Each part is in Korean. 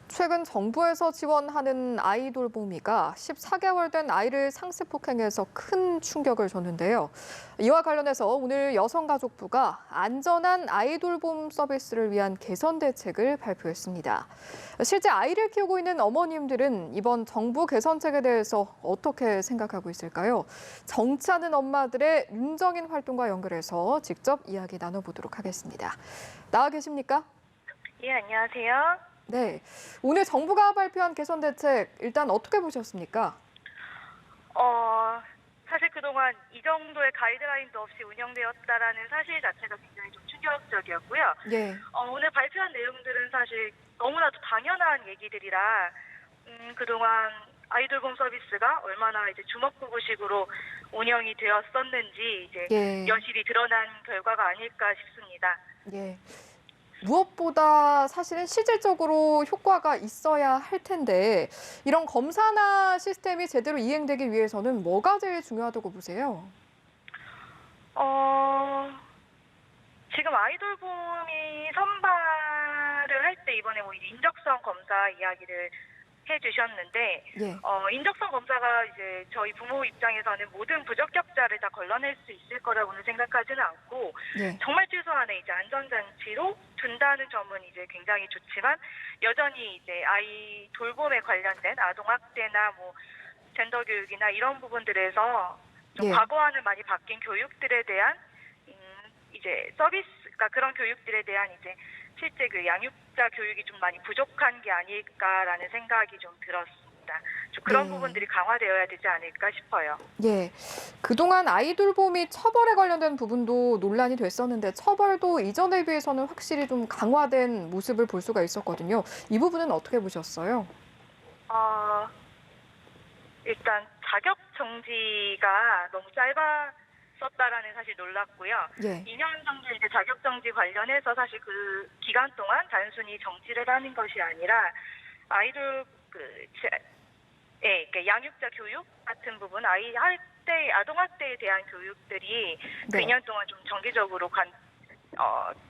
최근 정부에서 지원하는 아이돌봄이가 14개월 된 아이를 상습폭행해서 큰 충격을 줬는데요. 이와 관련해서 오늘 여성가족부가 안전한 아이돌봄 서비스를 위한 개선 대책을 발표했습니다. 실제 아이를 키우고 있는 어머님들은 이번 정부 개선책에 대해서 어떻게 생각하고 있을까요? 정치하는 엄마들의 윤정인 활동과 연결해서 직접 이야기 나눠보도록 하겠습니다. 나와 계십니까? 예, 안녕하세요. 네, 오늘 정부가 발표한 개선 대책 일단 어떻게 보셨습니까? 사실 그동안 이 정도의 가이드라인도 없이 운영되었다라는 사실 자체가 굉장히 좀 충격적이었고요. 예. 오늘 발표한 내용들은 사실 너무나도 당연한 얘기들이라 그동안 아이돌봄 서비스가 얼마나 이제 주먹구구식으로 운영이 되었었는지 이제 예. 여실히 드러난 결과가 아닐까 싶습니다. 예. 무엇보다 사실은 실질적으로 효과가 있어야 할 텐데 이런 검사나 시스템이 제대로 이행되기 위해서는 뭐가 제일 중요하다고 보세요? 지금 아이돌봄이 선발을 할 때 이번에 뭐 인적성 검사 이야기를 해주셨는데, 예. 인적성 검사가 이제 저희 부모 입장에서는 모든 부적격자를 다 걸러낼 수 있을 거라고는 생각하지는 않고, 예. 정말 최소한의 이제 안전장치로 둔다는 점은 이제 굉장히 좋지만, 여전히 이제 아이 돌봄에 관련된 아동학대나 뭐 젠더 교육이나 이런 부분들에서 좀 예. 과거와는 많이 바뀐 교육들에 대한 이제 서비스가 그런 교육들에 대한 이제 실제 그 양육자 교육이 좀 많이 부족한 게 아닐까라는 생각이 좀 들었습니다. 좀 그런 네. 부분들이 강화되어야 되지 않을까 싶어요. 예. 그동안 아이돌봄이 처벌에 관련된 부분도 논란이 됐었는데 처벌도 이전에 비해서는 확실히 좀 강화된 모습을 볼 수가 있었거든요. 이 부분은 어떻게 보셨어요? 일단 자격 정지가 너무 짧았었다라는 사실 놀랐고요. 예. 2년 정도 이제 자격 정지 관련해서 사실 그 기간 동안 단순히 정지를 하는 것이 아니라 아이돌 그러니까 양육자 교육 같은 부분, 아동학대에 대한 교육들이 네. 2년 동안 좀 정기적으로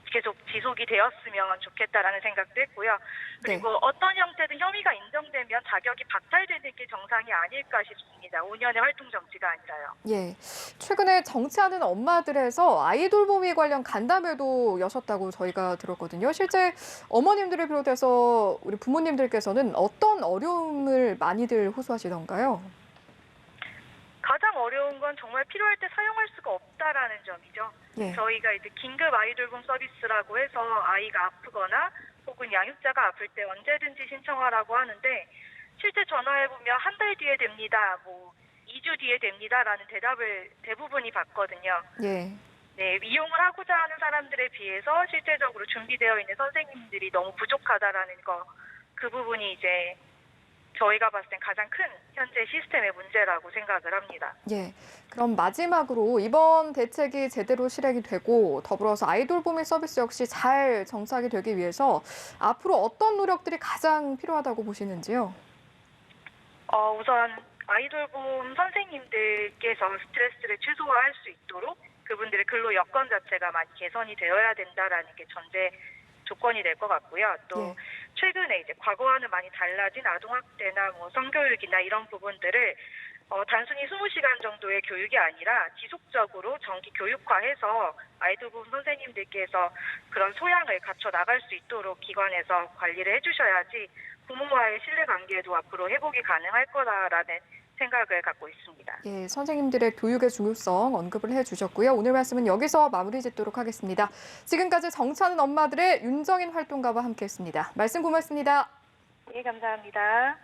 계속 지속이 되었으면 좋겠다라는 생각도 했고요. 그리고 네. 어떤 형태든 혐의가 인정되면 자격이 박탈되는 게 정상이 아닐까 싶습니다. 5년의 활동 정지가 아니라요. 예. 최근에 정치하는 엄마들에서 아이돌봄이 관련 간담회도 여셨다고 저희가 들었거든요. 실제 어머님들을 비롯해서 우리 부모님들께서는 어떤 어려움을 많이들 호소하시던가요? 가장 어려운 건 정말 필요할 때 사용할 수가 없다라는 점이죠. 예. 저희가 이제 긴급 아이돌봄 서비스라고 해서 아이가 아프거나 혹은 양육자가 아플 때 언제든지 신청하라고 하는데 실제 전화해보면 한 달 뒤에 됩니다, 뭐 2주 뒤에 됩니다라는 대답을 대부분이 받거든요. 예. 네, 이용을 하고자 하는 사람들에 비해서 실제적으로 준비되어 있는 선생님들이 너무 부족하다라는 거, 그 부분이 이제 저희가 봤을 땐 가장 큰 현재 시스템의 문제라고 생각을 합니다. 예. 그럼 마지막으로 이번 대책이 제대로 실행이 되고 더불어서 아이돌봄의 서비스 역시 잘 정착이 되기 위해서 앞으로 어떤 노력들이 가장 필요하다고 보시는지요? 우선 아이돌봄 선생님들께서 스트레스를 최소화할 수 있도록 그분들의 근로 여건 자체가 많이 개선이 되어야 된다라는 게 전제 조건이 될 것 같고요. 또 예. 최근에 이제 과거와는 많이 달라진 아동학대나 뭐 성교육이나 이런 부분들을 단순히 20시간 정도의 교육이 아니라 지속적으로 정기 교육화해서 아이돌봄 선생님들께서 그런 소양을 갖춰 나갈 수 있도록 기관에서 관리를 해주셔야지 부모와의 신뢰관계도 앞으로 회복이 가능할 거다라는 생각을 갖고 있습니다. 예, 선생님들의 교육의 중요성 언급을 해주셨고요. 오늘 말씀은 여기서 마무리 짓도록 하겠습니다. 지금까지 정치하는 엄마들의 윤정인 활동가와 함께했습니다. 말씀 고맙습니다. 네, 감사합니다.